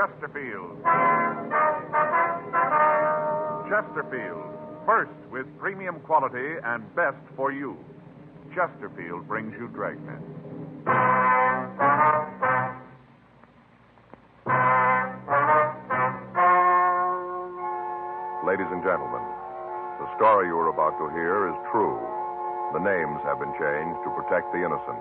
Chesterfield. Chesterfield, first with premium quality and best for you. Chesterfield brings you Dragnet. Ladies and gentlemen, the story you are about to hear is true. The names have been changed to protect the innocent.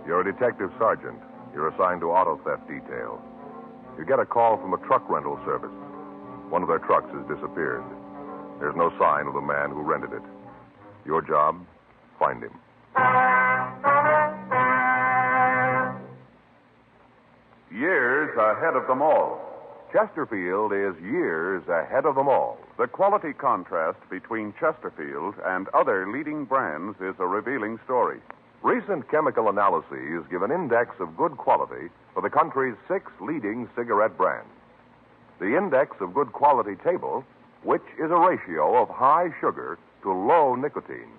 You're a detective sergeant. You're assigned to auto theft detail. You get a call from a truck rental service. One of their trucks has disappeared. There's no sign of the man who rented it. Your job, find him. Years ahead of them all. Chesterfield is years ahead of them all. The quality contrast between Chesterfield and other leading brands is a revealing story. Recent chemical analyses give an index of good quality for the country's 6 leading cigarette brands. The index of good quality table, which is a ratio of high sugar to low nicotine,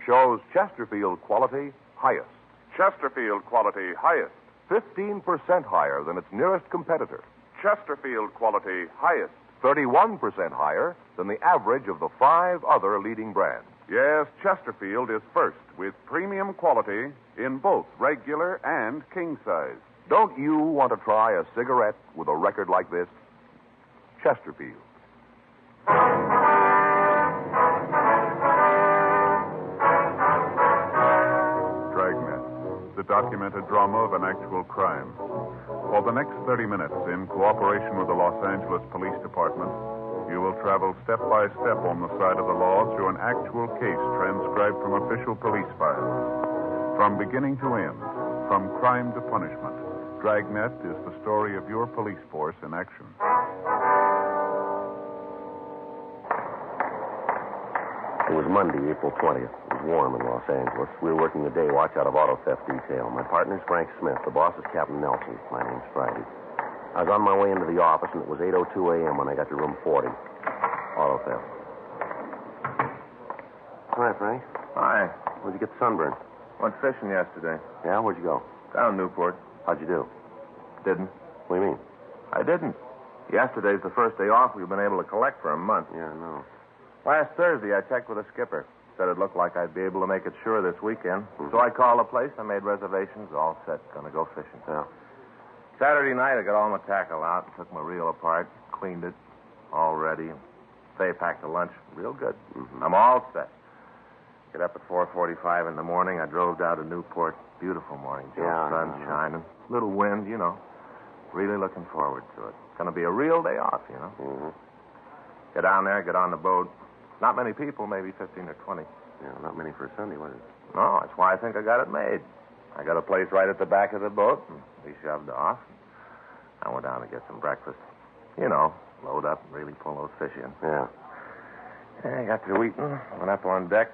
shows Chesterfield quality highest. Chesterfield quality highest. 15% higher than its nearest competitor. Chesterfield quality highest. 31% higher than the average of the 5 other leading brands. Yes, Chesterfield is first with premium quality in both regular and king size. Don't you want to try a cigarette with a record like this? Chesterfield. Dragnet, the documented drama of an actual crime. For the next 30 minutes, in cooperation with the Los Angeles Police Department, you will travel step by step on the side of the law through an actual case transcribed from official police files. From beginning to end, from crime to punishment, Dragnet is the story of your police force in action. It was Monday, April 20th. It was warm in Los Angeles. We were working the day watch out of auto theft detail. My partner's Frank Smith. The boss is Captain Nelson. My name's Friday. I was on my way into the office, and it was 8:02 a.m. when I got to room 40. Auto theft. Hi, Frank. Hi. Where'd you get the sunburn? Went fishing yesterday. Yeah, where'd you go? Down Newport. How'd you do? Didn't. What do you mean? I didn't. Yesterday's the first day off we've been able to collect for a month. Yeah, I know. Last Thursday, I checked with the skipper. Said it looked like I'd be able to make it sure this weekend. So I called the place. I made reservations. All set. Gonna go fishing. Yeah. Saturday night, I got all my tackle out, took my reel apart, cleaned it, all ready. They packed the lunch real good. Mm-hmm. I'm all set. Get up at 4:45 in the morning. I drove down to Newport. Beautiful morning, Joe. Yeah, Sun shining. Little wind, you know. Really looking forward to it. It's going to be a real day off, you know. Mm-hmm. Get down there, get on the boat. Not many people, maybe 15 or 20. Yeah, not many for a Sunday, was it? No, that's why I think I got it made. I got a place right at the back of the boat, and we shoved off. I went down to get some breakfast. You know, load up and really pull those fish in. Yeah. I got through eating, went up on deck.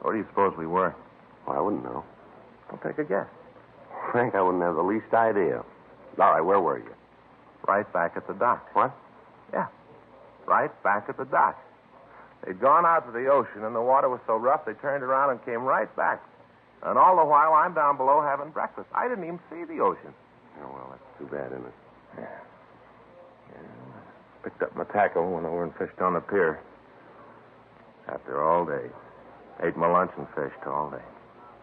Where do you suppose we were? Well, I wouldn't know. I'll take a guess. Frank, I wouldn't have the least idea. All right, where were you? Right back at the dock. What? Yeah, right back at the dock. They'd gone out to the ocean, and the water was so rough they turned around and came right back. And all the while, I'm down below having breakfast. I didn't even see the ocean. Oh, well, that's too bad, isn't it? Yeah. Picked up my tackle, went over and fished on the pier. Sat there all day. Ate my lunch and fished all day.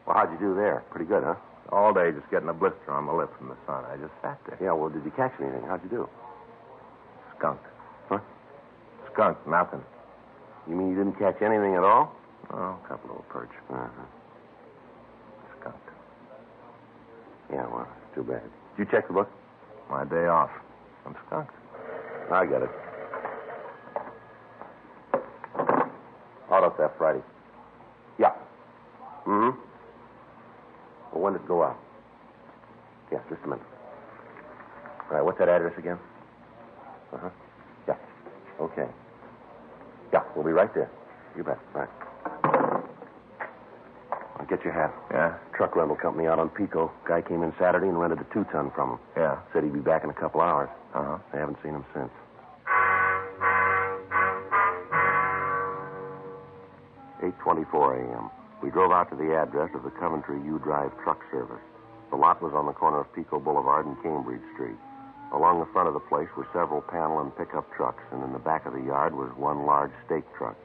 Well, how'd you do there? Pretty good, huh? All day just getting a blister on my lip from the sun. I just sat there. Yeah, well, did you catch anything? How'd you do? Skunk. What? Skunk, nothing. You mean you didn't catch anything at all? Oh, a couple of perch. Uh-huh. Skunk. Yeah, well, it's too bad. Did you check the book? My day off. I'm skunked. I got it. Auto theft Friday. Yeah. Mm-hmm. Well, when did it go out? Yeah, just a minute. All right, what's that address again? Uh-huh. Yeah. Okay. Yeah, we'll be right there. You bet. Right. I'll get your hat. Yeah? Truck rental company out on Pico. Guy came in Saturday and rented a 2-ton from him. Yeah. Said he'd be back in a couple hours. Uh-huh. I haven't seen him since. 8:24 a.m. We drove out to the address of the Coventry U Drive Truck Service. The lot was on the corner of Pico Boulevard and Cambridge Street. Along the front of the place were several panel and pickup trucks, and in the back of the yard was one large stake truck.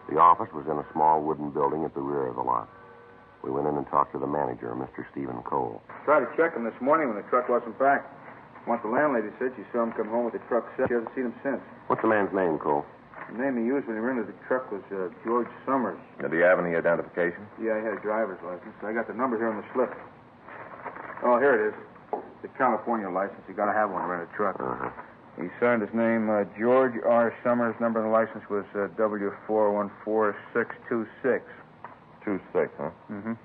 The office was in a small wooden building at the rear of the lot. We went in and talked to the manager, Mr. Stephen Cole. Tried to check him this morning when the truck wasn't back. Once the landlady said she saw him come home with the truck set. She hasn't seen him since. What's the man's name, Cole? The name he used when he rented the truck was George Summers. Did he have any identification? Yeah, he had a driver's license. I got the number here on the slip. Oh, here it is. The California license. You got to have one to rent a truck. Uh-huh. He signed his name, George R. Summers. Number on the license was W414626. 26, huh? Mm-hmm.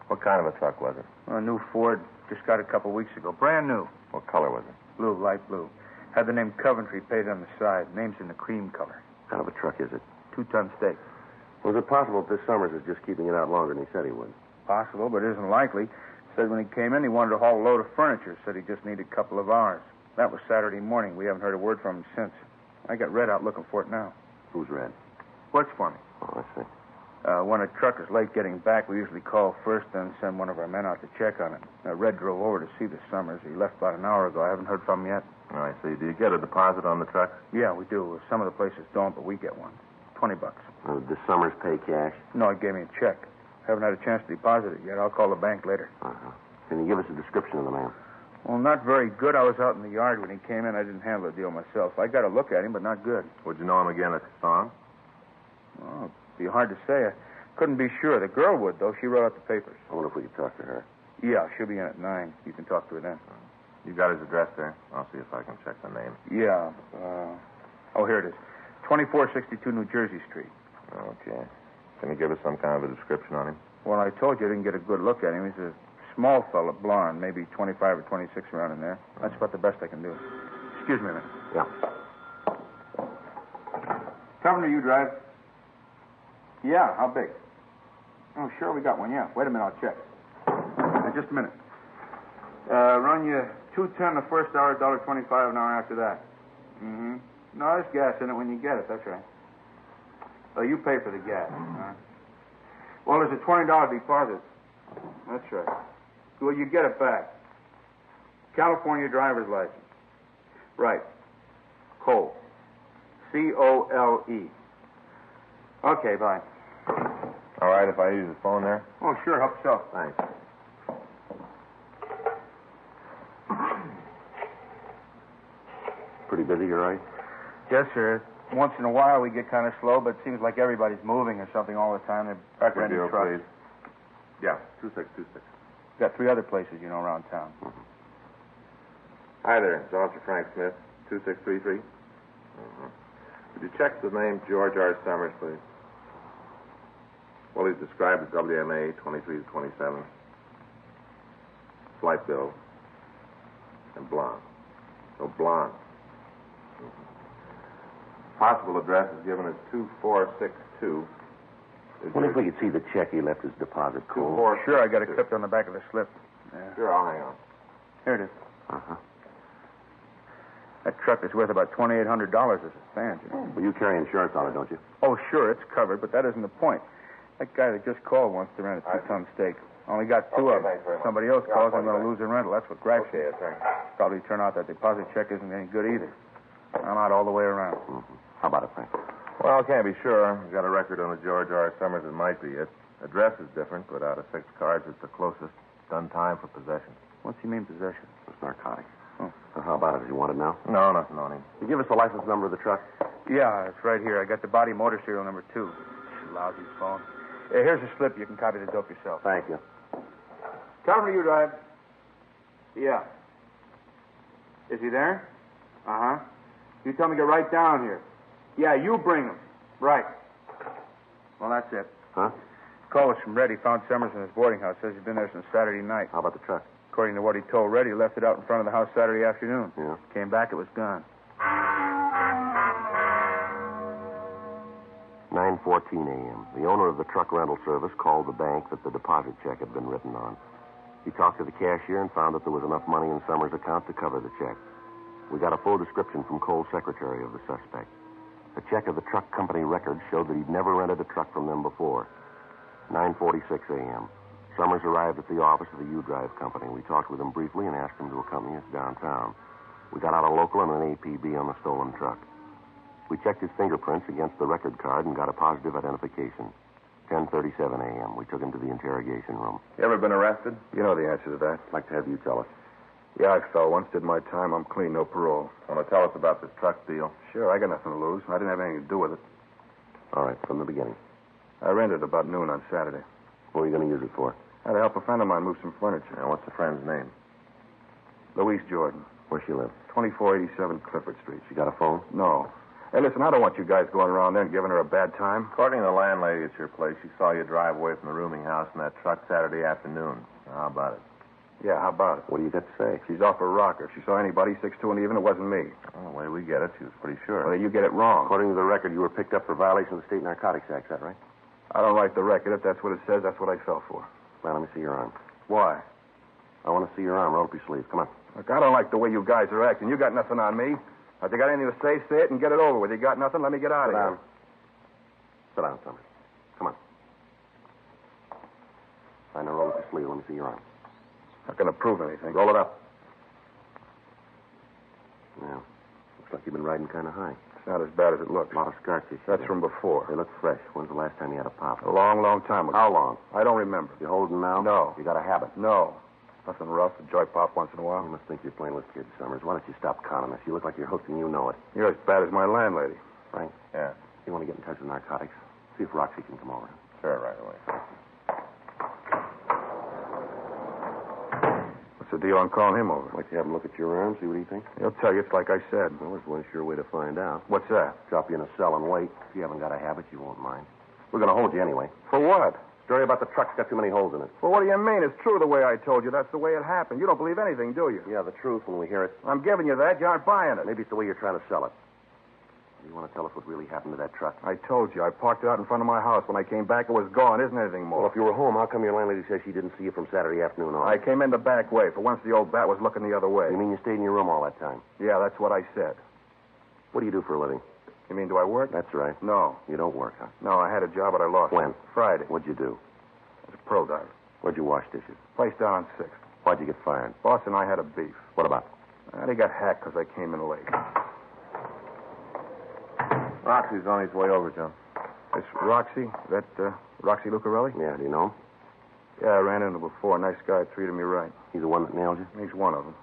What kind of a truck was it? A new Ford. Just got it a couple weeks ago. Brand new. What color was it? Blue, light blue. Had the name Coventry painted on the side. Name's in the cream color. What kind of a truck is it? 2-ton stake. Was it possible that this Summers is just keeping it out longer than he said he would? Possible, but it isn't likely. Said when he came in, he wanted to haul a load of furniture. Said he just needed a couple of hours. That was Saturday morning. We haven't heard a word from him since. I got Red out looking for it now. Who's Red? Works for me. Oh, I see. When a truck is late getting back, we usually call first, then send one of our men out to check on it. Red drove over to see the Summers. He left about an hour ago. I haven't heard from him yet. Oh, I see. Do you get a deposit on the truck? Yeah, we do. Some of the places don't, but we get one. $20. Does Summers pay cash? No, he gave me a check. Haven't had a chance to deposit it yet. I'll call the bank later. Uh-huh. Can you give us a description of the man? Well, not very good. I was out in the yard when he came in. I didn't handle the deal myself. I got a look at him, but not good. Would you know him again at the song? Oh, it'd be hard to say. I couldn't be sure. The girl would, though. She wrote out the papers. I wonder if we could talk to her. Yeah, she'll be in at 9. You can talk to her then. You got his address there? I'll see if I can check the name. Yeah. Oh, here it is. 2462 New Jersey Street. Okay. Can you give us some kind of a description on him? Well, I told you I didn't get a good look at him. He's a small fella, blonde, maybe 25 or 26 around in there. That's about the best I can do. Excuse me a minute. Yeah. Coventry U Drive. Yeah, how big? Oh, sure, we got one, yeah. Wait a minute, I'll check. Just a minute. Run you $2.10 the first hour, $1.25 an hour after that. Mm-hmm. No, there's gas in it when you get it, that's right. Oh, you pay for the gas. Well, there's a $20 deposit. That's right. Well, you get it back. California driver's license. Right. Cole. C-O-L-E. Okay, bye. All right, if I use the phone there? Oh, sure, help yourself. Thanks. Pretty busy, you right? Yes, sir. Once in a while we get kind of slow, but it seems like everybody's moving or something all the time. They're Record renting deal, trucks. please. Yeah, 2626. Got 3 other places, you know, around town. Mm-hmm. Hi there, it's Officer Frank Smith, 2633. Would you check the name George R. Summers, please? Well, he's described as WMA 23 to 27. Slight build. And blonde. So blonde. Possible address is given as 2462. I wonder if we could see the check he left his deposit, Cole. Sure, I got it clipped on the back of the slip. Yeah. Sure, I'll hang on. Here it is. Uh-huh. That truck is worth about $2,800 as it stands, you know. Well, you carry insurance on it, don't you? Oh, sure, it's covered, but that isn't the point. That guy that just called wants to rent a 2-ton stake. Only got 2 of them. thanks very much. Somebody else calls, I'm going to back. lose the rental. That's what gripes me. Okay, thanks. Probably turn out that deposit check isn't any good either. I'm out all the way around. Mm-hmm. How about it, Frank? Well, can't be sure. We've got a record on the George R. Summers. It might be it. Address is different, but out of 6 cards, it's the closest. Done time for possession. What's he mean, possession? It's narcotic. Oh. So how about it? Does he want it now? No, nothing on him. You give us the license number of the truck? Yeah, it's right here. I got the body motor serial number 2. Lousy phone. Here's a slip. You can copy the dope yourself. Thank you. Coventry U Drive. Yeah. Is he there? Uh-huh. You tell me to get right down here. Yeah, you bring him. Right. Well, that's it. Huh? Call was from Red. He found Summers in his boarding house. Says he's been there since Saturday night. How about the truck? According to what he told Red, he left it out in front of the house Saturday afternoon. Yeah. Came back, it was gone. 9:14 a.m. The owner of the truck rental service called the bank that the deposit check had been written on. He talked to the cashier and found that there was enough money in Summers' account to cover the check. We got a full description from Cole's secretary of the suspect. A check of the truck company records showed that he'd never rented a truck from them before. 9:46 a.m. Summers arrived at the office of the U-Drive company. We talked with him briefly and asked him to accompany us downtown. We got out a local and an APB on the stolen truck. We checked his fingerprints against the record card and got a positive identification. 10:37 a.m. We took him to the interrogation room. You ever been arrested? You know the answer to that. I'd like to have you tell us. Yeah, I fell once, did my time. I'm clean, no parole. Want to tell us about this truck deal? Sure, I got nothing to lose. I didn't have anything to do with it. All right, from the beginning. I rented about noon on Saturday. What are you going to use it for? I had to help a friend of mine move some furniture. Now, what's the friend's name? Louise Jordan, Where she live? 2487 Clifford Street. She got a phone? No. Hey, listen, I don't want you guys going around there and giving her a bad time. According to the landlady at your place, she saw you drive away from the rooming house in that truck Saturday afternoon. How about it? Yeah, how about it? What do you got to say? She's off her rocker. If she saw anybody 6'2" and even, it wasn't me. Well, the way we get it, she was pretty sure. Well, you get it wrong. According to the record, you were picked up for violation of the State Narcotics Act, is that right? I don't write the record. If that's what it says, that's what I fell for. Well, let me see your arm. Why? I want to see your arm. Roll up your sleeve. Come on. Look, I don't like the way you guys are acting. You got nothing on me. If you got anything to say it and get it over with. You got nothing, let me get out of here. Sit down, Summers. Come on. I know, roll up your sleeve. Let me see your arm. Not going to prove anything. Roll it up. Yeah. Looks like you've been riding kind of high. It's not as bad as it looks. A lot of scar tissue. That's from before. They look fresh. When's the last time you had a pop? A long, long time ago. How long? I don't remember. You holding now? No. You got a habit? No. Nothing rough. A joy pop once in a while. You must think you're playing with kids, Summers. Why don't you stop conning us? You look like you're hooked and you know it. You're as bad as my landlady. Frank? Yeah. You want to get in touch with narcotics? See if Roxy can come over. Sure, right away. What's the deal on calling him over? I'd like to have him look at your arm, see what he thinks. He'll tell you it's like I said. Well, there's one sure way to find out. What's that? Drop you in a cell and wait. If you haven't got a habit, you won't mind. We're going to hold you anyway. For what? Story about the truck's got too many holes in it. Well, what do you mean? It's true the way I told you. That's the way it happened. You don't believe anything, do you? Yeah, the truth when we hear it. I'm giving you that. You aren't buying it. Maybe it's the way you're trying to sell it. You want to tell us what really happened to that truck? I told you. I parked it out in front of my house. When I came back, it was gone. Isn't anything more. Well, if you were home, how come your landlady says she didn't see you from Saturday afternoon on? I came in the back way. For once, the old bat was looking the other way. You mean you stayed in your room all that time? Yeah, that's what I said. What do you do for a living? You mean, do I work? That's right. No. You don't work, huh? No, I had a job, but I lost When? it. Friday. What'd you do? I was a pro diver. Where'd you wash dishes? Place down on 6th. Why'd you get fired? Boss and I had a beef. What about? They got hacked because I came in late. Roxy's on his way over, John. This Roxy, that Roxy Lucarelli? Yeah, do you know him? Yeah, I ran into him before. Nice guy, treated me right. He's the one that nailed you? He's one of them.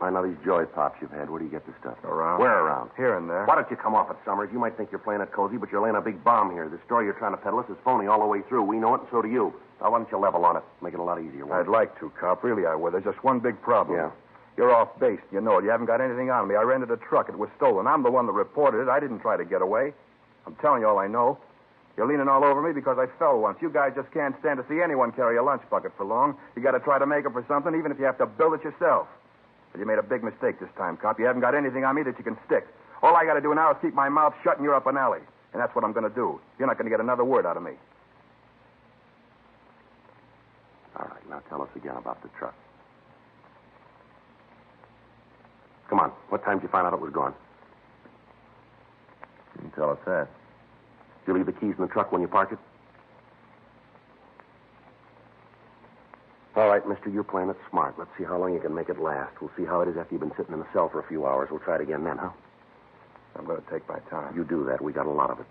I know these joy pops you've had. Where do you get this stuff? Around. Where around? Here and there. Why don't you come off it, Summers? You might think you're playing it cozy, but you're laying a big bomb here. The story you're trying to peddle us is phony all the way through. We know it, and so do you. Now, why don't you level on it? Make it a lot easier. I'd like to, cop. Really, I would. There's just one big problem. Yeah. You're off base. You know it. You haven't got anything on me. I rented a truck. It was stolen. I'm the one that reported it. I didn't try to get away. I'm telling you all I know. You're leaning all over me because I fell once. You guys just can't stand to see anyone carry a lunch bucket for long. You got to try to make up for something, even if you have to build it yourself. But you made a big mistake this time, cop. You haven't got anything on me that you can stick. All I got to do now is keep my mouth shut and you're up an alley. And that's what I'm going to do. You're not going to get another word out of me. All right, now tell us again about the truck. Come on. What time did you find out it was gone? You can tell us that. Did you leave the keys in the truck when you parked it? All right, mister, you're playing it smart. Let's see how long you can make it last. We'll see how it is after you've been sitting in the cell for a few hours. We'll try it again then, huh? I'm going to take my time. You do that. We got a lot of it.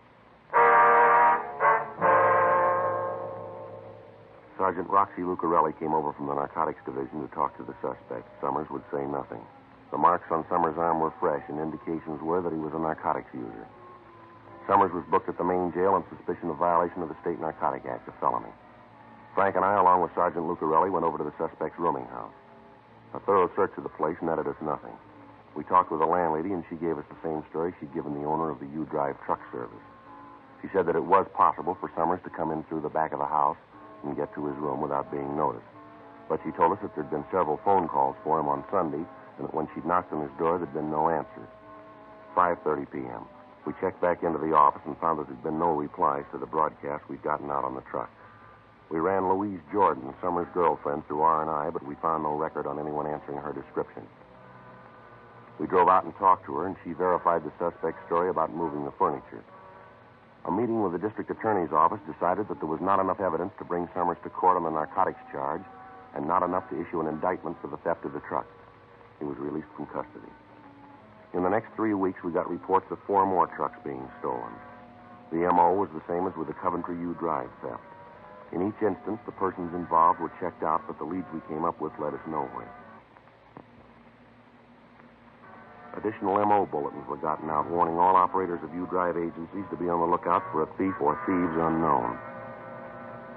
Sergeant Roxy Lucarelli came over from the narcotics division to talk to the suspect. Summers would say nothing. The marks on Summers' arm were fresh, and indications were that he was a narcotics user. Summers was booked at the main jail on suspicion of violation of the State Narcotic Act, a felony. Frank and I, along with Sergeant Lucarelli, went over to the suspect's rooming house. A thorough search of the place netted us nothing. We talked with the landlady, and she gave us the same story she'd given the owner of the U-Drive truck service. She said that it was possible for Summers to come in through the back of the house and get to his room without being noticed. But she told us that there'd been several phone calls for him on Sunday, and that when she'd knocked on his door, there'd been no answer. 5:30 p.m. We checked back into the office and found that there'd been no replies to the broadcast we'd gotten out on the truck. We ran Louise Jordan, Summers' girlfriend, through R&I, but we found no record on anyone answering her description. We drove out and talked to her, and she verified the suspect's story about moving the furniture. A meeting with the district attorney's office decided that there was not enough evidence to bring Summers to court on the narcotics charge and not enough to issue an indictment for the theft of the truck. He was released from custody. In the next 3 weeks, we got reports of 4 more trucks being stolen. The M.O. was the same as with the Coventry U Drive theft. In each instance, the persons involved were checked out, but the leads we came up with led us nowhere. Additional M.O. bulletins were gotten out warning all operators of U Drive agencies to be on the lookout for a thief or thieves unknown.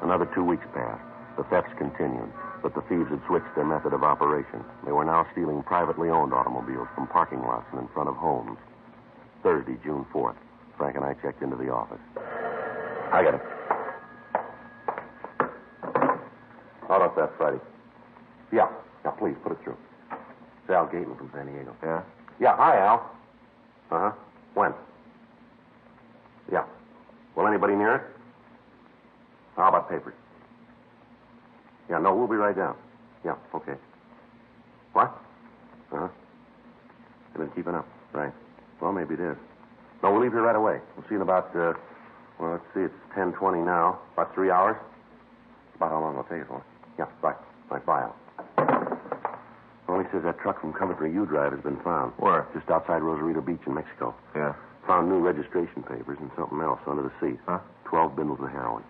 Another 2 weeks passed. The thefts continued, but the thieves had switched their method of operation. They were now stealing privately owned automobiles from parking lots and in front of homes. Thursday, June 4th, Frank and I checked into the office. I got it. Auto theft Friday. Yeah, please, put it through. It's Al Gaten from San Diego. Yeah? Yeah, hi, Al. Uh-huh. When? Yeah. Will anybody near it? How about papers? Yeah, no, we'll be right down. Yeah, okay. What? Uh-huh. They've been keeping up. Right. Well, maybe it is. No, we'll leave here right away. We'll see you in about, let's see, it's 10:20 now. About 3 hours? About how long it'll take us for. Yeah, right. Right, bye, Al. Well, he says that truck from Coventry U Drive has been found. Where? Just outside Rosarito Beach in Mexico. Yeah. Found new registration papers and something else under the seat. Huh? 12 bundles of heroin.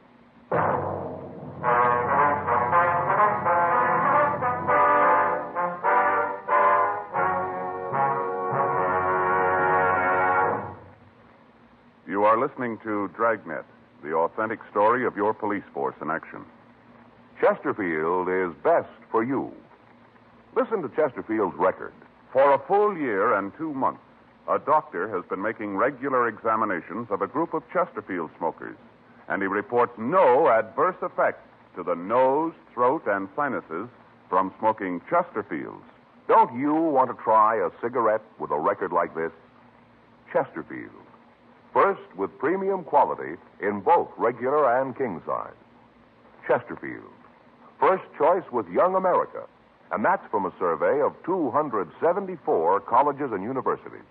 You are listening to Dragnet, the authentic story of your police force in action. Chesterfield is best for you. Listen to Chesterfield's record. For a full year and 2 months, a doctor has been making regular examinations of a group of Chesterfield smokers, and he reports no adverse effects to the nose, throat, and sinuses from smoking Chesterfields. Don't you want to try a cigarette with a record like this? Chesterfield. First with premium quality in both regular and king size. Chesterfield. First choice with Young America. And that's from a survey of 274 colleges and universities.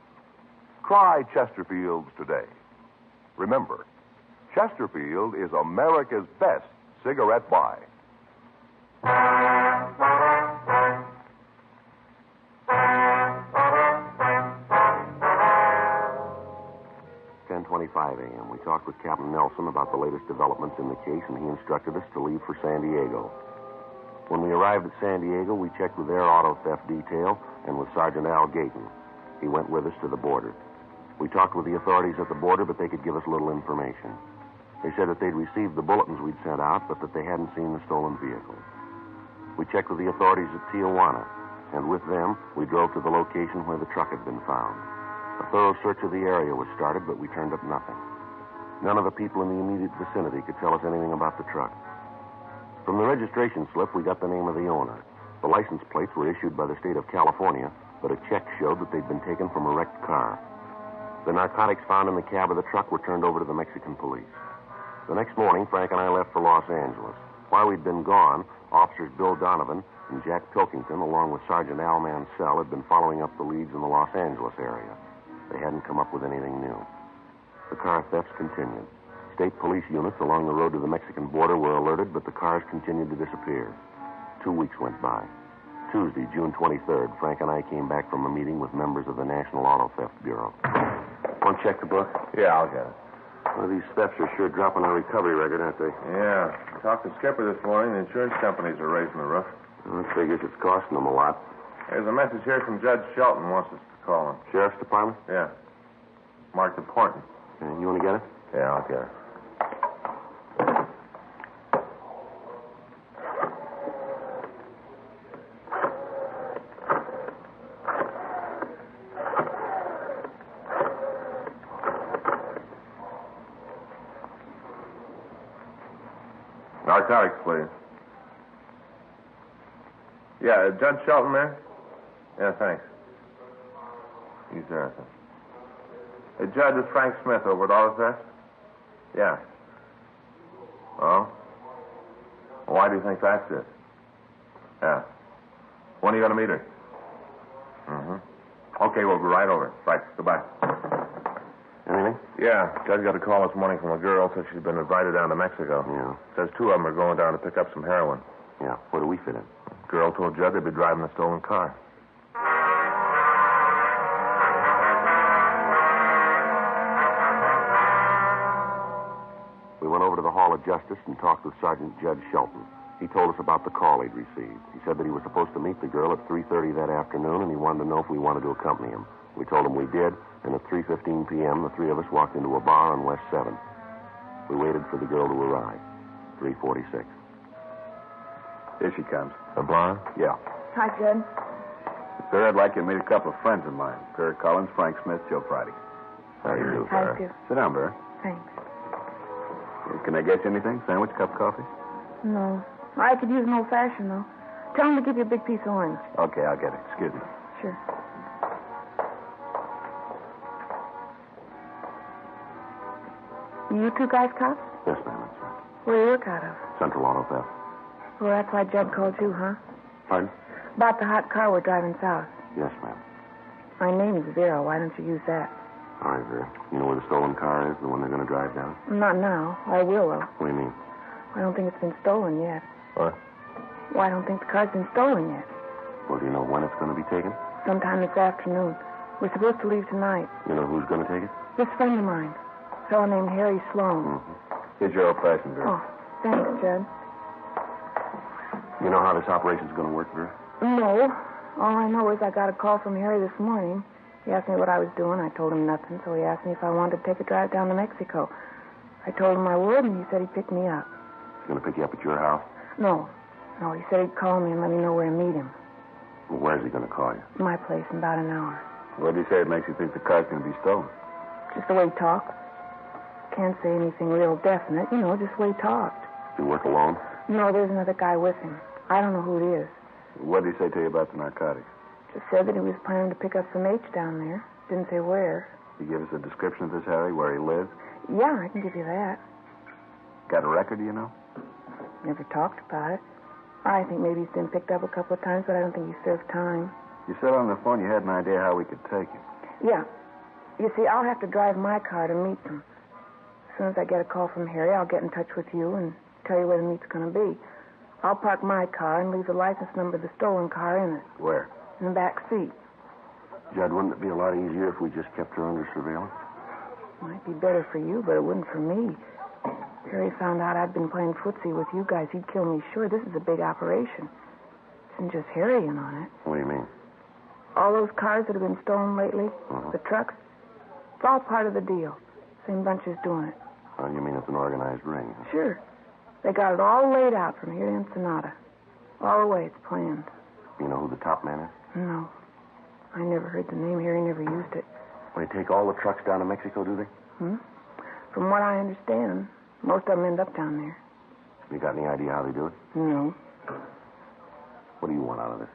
Try Chesterfields today. Remember, Chesterfield is America's best cigarette buy. 10:25 a.m. We talked with Captain Nelson about the latest developments in the case, and he instructed us to leave for San Diego. When we arrived at San Diego, we checked with their auto theft detail and with Sergeant Al Gaten. He went with us to the border. We talked with the authorities at the border, but they could give us little information. They said that they'd received the bulletins we'd sent out, but that they hadn't seen the stolen vehicle. We checked with the authorities at Tijuana, and with them, we drove to the location where the truck had been found. A thorough search of the area was started, but we turned up nothing. None of the people in the immediate vicinity could tell us anything about the truck. From the registration slip, we got the name of the owner. The license plates were issued by the state of California, but a check showed that they'd been taken from a wrecked car. The narcotics found in the cab of the truck were turned over to the Mexican police. The next morning, Frank and I left for Los Angeles. While we'd been gone, officers Bill Donovan and Jack Pilkington, along with Sergeant Al Mansell, had been following up the leads in the Los Angeles area. They hadn't come up with anything new. The car thefts continued. State police units along the road to the Mexican border were alerted, but the cars continued to disappear. 2 weeks went by. Tuesday, June 23rd, Frank and I came back from a meeting with members of the National Auto Theft Bureau. Want to check the book? Yeah, I'll get it. Well, these thefts are sure dropping our recovery record, aren't they? Yeah. I talked to Skipper this morning. The insurance companies are raising the roof. Well, that figures it's costing them a lot. There's a message here from Judge Shelton wants us to call him. Sheriff's Department? Yeah. Marked important. You want to get it? Yeah, I'll get it. Narcotics, please. Yeah, Judge Shelton there? Yeah, thanks. He's there, I think. Hey, Judge, it's Frank Smith over at Auto Theft? Yeah. Oh? Well, why do you think that's it? Yeah. When are you going to meet her? Mm-hmm. Okay, we'll be right over. Right. Goodbye. Anything? Yeah, Judge got a call this morning from a girl. Said she's been invited down to Mexico. Yeah. Says 2 of them are going down to pick up some heroin. Yeah. Where do we fit in? Girl told Judge they'd be driving the stolen car. We went over to the Hall of Justice and talked with Sergeant Judge Shelton. He told us about the call he'd received. He said that he was supposed to meet the girl at 3:30 that afternoon, and he wanted to know if we wanted to accompany him. We told him we did, and at 3:15 p.m., the 3 of us walked into a bar on West 7th. We waited for the girl to arrive. 3:46. Here she comes. The blonde? Yeah. Hi, Jed. Sir, I'd like you to meet a couple of friends of mine. Barry Collins, Frank Smith, Joe Friday. How you do, Hi, Barry? Stu. Sit down, Barry. Thanks. Can I get you anything? Sandwich, cup of coffee? No. I could use an old-fashioned, though. Tell him to give you a big piece of orange. Okay, I'll get it. Excuse me. Sure. You two guys cops? Yes, ma'am. That's right. Where do you work out of? Central Auto Theft. Well, that's why Jed called you, huh? Pardon? About the hot car we're driving south. Yes, ma'am. My name's Vera. Why don't you use that? All right, Vera. You know where the stolen car is, the one they're going to drive down? Not now. I will, though. What do you mean? I don't think it's been stolen yet. What? Well, I don't think the car's been stolen yet. Well, do you know when it's going to be taken? Sometime this afternoon. We're supposed to leave tonight. You know who's going to take it? This friend of mine. A fellow named Harry Sloan. Here's your old-fashioned, Barry. Oh, thanks, Jed. You know how this operation's going to work, Vera? No. All I know is I got a call from Harry this morning. He asked me what I was doing. I told him nothing, so he asked me if I wanted to take a drive down to Mexico. I told him I would, and he said he'd pick me up. He's going to pick you up at your house? No, he said he'd call me and let me know where to meet him. Well, where's he going to call you? My place in about an hour. What did he say it makes you think the car's going to be stolen? Just the way he talked. Can't say anything real definite, just the way he talked. You work alone? No, there's another guy with him. I don't know who it is. What did he say to you about the narcotics? Just said that he was planning to pick up some H down there. Didn't say where. Did he give us a description of this, Harry, where he lives? Yeah, I can give you that. Got a record, do you know? Never talked about it. I think maybe he's been picked up a couple of times, but I don't think he served time. You said on the phone you had an idea how we could take him. Yeah. You see, I'll have to drive my car to meet them. As soon as I get a call from Harry, I'll get in touch with you and tell you where the meet's going to be. I'll park my car and leave the license number of the stolen car in it. Where? In the back seat. Judd, wouldn't it be a lot easier if we just kept her under surveillance? Might be better for you, but it wouldn't for me. Harry found out I'd been playing footsie with you guys. He'd kill me sure. This is a big operation. Isn't just Harry in on it. What do you mean? All those cars that have been stolen lately, the trucks, it's all part of the deal. Same bunch is doing it. Oh, you mean it's an organized ring? Huh? Sure. They got it all laid out from here to Ensenada. All the way it's planned. You know who the top man is? No. I never heard the name. Harry never used it. Well, they take all the trucks down to Mexico, do they? From what I understand, most of them end up down there. You got any idea how they do it? No. What do you want out of this?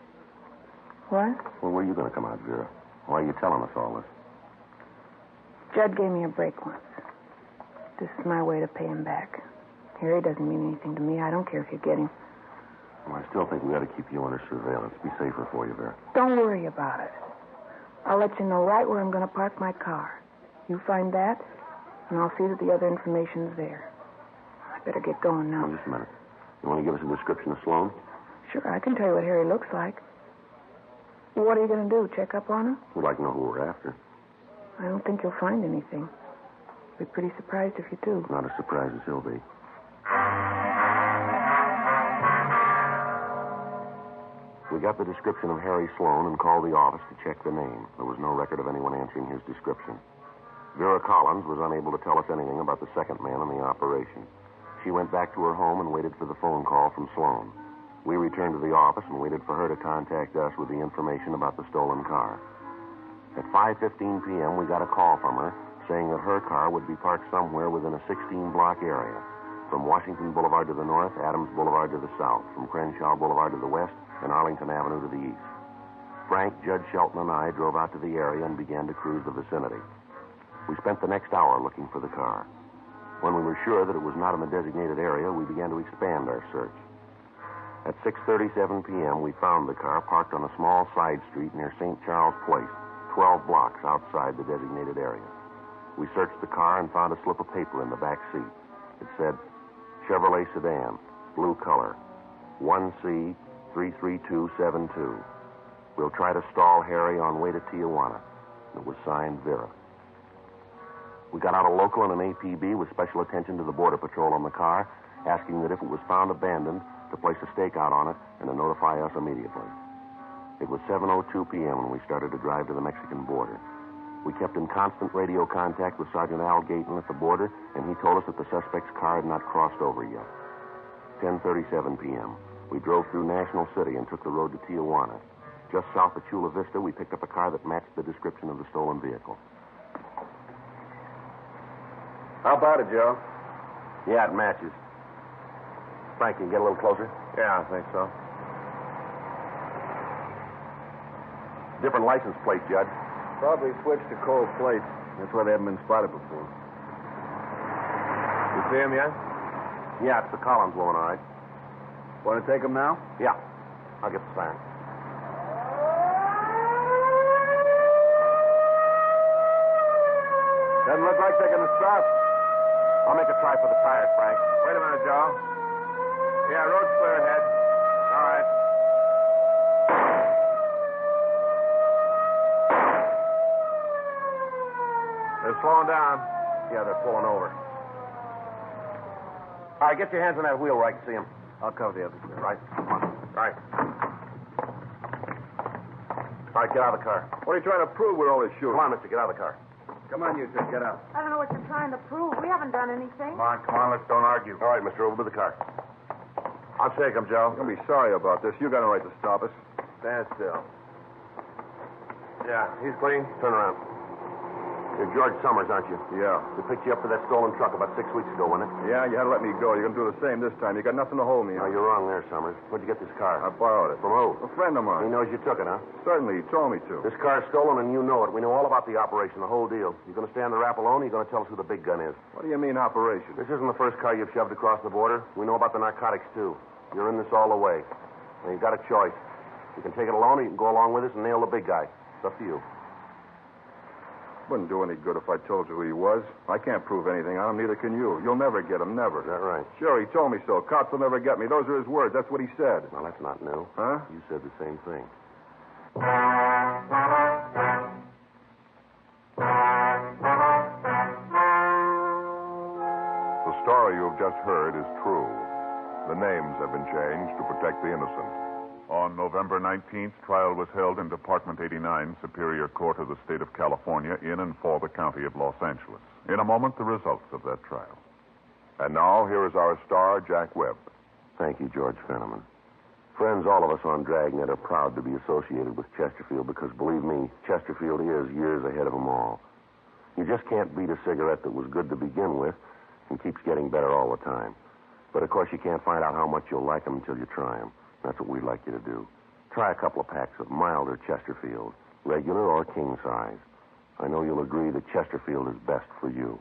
What? Well, where are you going to come out, Vera? Why are you telling us all this? Judd gave me a break once. This is my way to pay him back. Harry doesn't mean anything to me. I don't care if you get him. Well, I still think we ought to keep you under surveillance. Be safer for you, Vera. Don't worry about it. I'll let you know right where I'm going to park my car. You find that, and I'll see that the other information's there. I better get going now. Well, just a minute. You want to give us a description of Sloan? Sure, I can tell you what Harry looks like. What are you going to do, check up on him? We'd like to know who we're after. I don't think you'll find anything. I'll be pretty surprised if you do. Not as surprised as he'll be. We got the description of Harry Sloan and called the office to check the name. There was no record of anyone answering his description. Vera Collins was unable to tell us anything about the second man in the operation. She went back to her home and waited for the phone call from Sloan. We returned to the office and waited for her to contact us with the information about the stolen car. At 5:15 p.m., we got a call from her saying that her car would be parked somewhere within a 16-block area. From Washington Boulevard to the north, Adams Boulevard to the south, from Crenshaw Boulevard to the west, and Arlington Avenue to the east. Frank, Judge Shelton, and I drove out to the area and began to cruise the vicinity. We spent the next hour looking for the car. When we were sure that it was not in the designated area, we began to expand our search. At 6:37 p.m., we found the car parked on a small side street near St. Charles Place, 12 blocks outside the designated area. We searched the car and found a slip of paper in the back seat. It said, Chevrolet sedan, blue color, 1C33272. We'll try to stall Harry on way to Tijuana. It was signed Vera. We got out a local and an APB with special attention to the Border Patrol on the car, asking that if it was found abandoned, to place a stakeout on it and to notify us immediately. It was 7:02 p.m. when we started to drive to the Mexican border. We kept in constant radio contact with Sergeant Al Gayton at the border, and he told us that the suspect's car had not crossed over yet. 10:37 p.m. We drove through National City and took the road to Tijuana. Just south of Chula Vista, we picked up a car that matched the description of the stolen vehicle. How about it, Joe? Yeah, it matches. Frank, can you get a little closer? Yeah, I think so. Different license plate, Judge. Probably switched to cold plates. That's why they haven't been spotted before. You see him yet? Yeah, it's the Collins woman, all right. Want to take them now? Yeah, I'll get the siren. Doesn't look like they're going to stop. I'll make a try for the tires, Frank. Wait a minute, Joe. Yeah, road's clear ahead. All right. They're slowing down. Yeah, they're pulling over. All right, get your hands on that wheel where I can see them. I'll cover the other side. Right. Come on. Right. All right, get out of the car. What are you trying to prove with all this shooting? Come on, mister, get out of the car. Come on, you two, get out. I don't know what you're trying to prove. We haven't done anything. Come on, let's don't argue. All right, mister, over to the car. I'll shake him, Joe. You're going to be sorry about this. You got a right to stop us. Stand still. Yeah, he's clean. Turn around. You're George Summers, aren't you? Yeah. We picked you up for that stolen truck about 6 weeks ago, wasn't it? Yeah, you had to let me go. You're going to do the same this time. You got nothing to hold me No, on. you're wrong there, Summers. Where'd you get this car? I borrowed it. From who? A friend of He mine. knows you took it, huh? Certainly, he told me to. This car's stolen, and you know it. We know all about the operation, the whole deal. You going to stand the rap alone, or you going to tell us who the big gun is? What do you mean, operation? This isn't the first car you've shoved across the border. We know about the narcotics, too. You're in this all the way. And you've got a choice. You can take it alone, or you can go along with us and nail the big guy. It's up to you. Wouldn't do any good if I told you who he was. I can't prove anything on him, neither can you. You'll never get him, never. Is that right? Sure, he told me so. Cops will never get me. Those are his words. That's what he said. Well, that's not new. Huh? You said the same thing. The story you've just heard is true. The names have been changed to protect the innocent. On November 19th, trial was held in Department 89, Superior Court of the State of California, in and for the County of Los Angeles. In a moment, the results of that trial. And now, here is our star, Jack Webb. Thank you, George Fenneman. Friends, all of us on Dragnet are proud to be associated with Chesterfield because, believe me, Chesterfield is years ahead of them all. You just can't beat a cigarette that was good to begin with and keeps getting better all the time. But, of course, you can't find out how much you'll like them until you try them. That's what we'd like you to do. Try a couple of packs of milder Chesterfield, regular or king size. I know you'll agree that Chesterfield is best for you.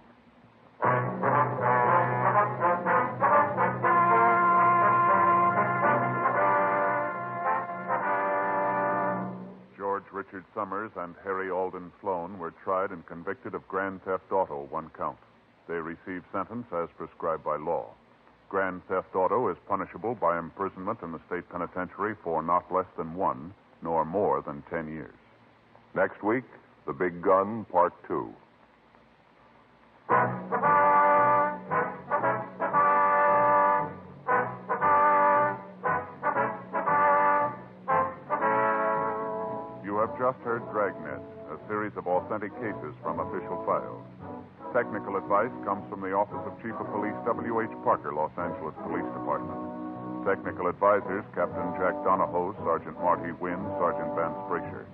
George Richard Summers and Harry Alden Sloan were tried and convicted of grand theft auto, 1 count. They received sentence as prescribed by law. Grand theft auto is punishable by imprisonment in the state penitentiary for not less than 1, nor more than 10 years. Next week, The Big Gun, Part 2. You have just heard Dragnet, a series of authentic cases from official files. Technical advice comes from the Office of Chief of Police W.H. Parker, Los Angeles Police Department. Technical advisors, Captain Jack Donahoe, Sergeant Marty Wynn, Sergeant Vance Brasher.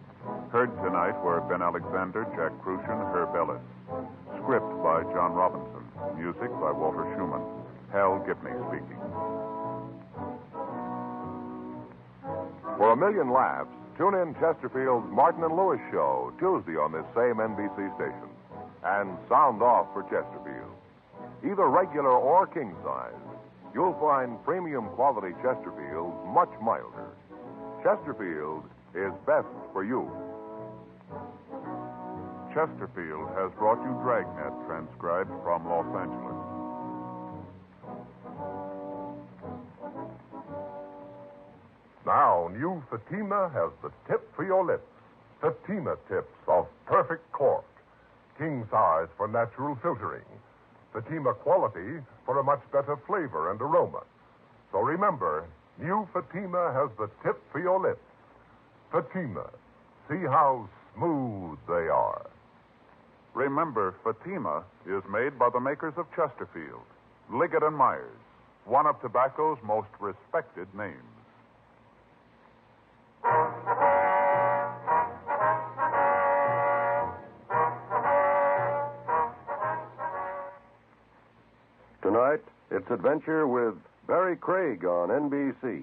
Heard tonight were Ben Alexander, Jack Crucian, Herb Ellis. Script by John Robinson. Music by Walter Schumann. Hal Gibney speaking. For a million laughs, tune in Chesterfield's Martin and Lewis show Tuesday on this same NBC station. And sound off for Chesterfield. Either regular or king size, you'll find premium quality Chesterfield much milder. Chesterfield is best for you. Chesterfield has brought you Dragnet, transcribed from Los Angeles. Now, new Fatima has the tip for your lips. Fatima tips of perfect cork. King size for natural filtering. Fatima quality for a much better flavor and aroma. So remember, new Fatima has the tip for your lips. Fatima. See how smooth they are. Remember, Fatima is made by the makers of Chesterfield, Liggett & Myers, one of tobacco's most respected names. Tonight, it's adventure with Barry Craig on NBC.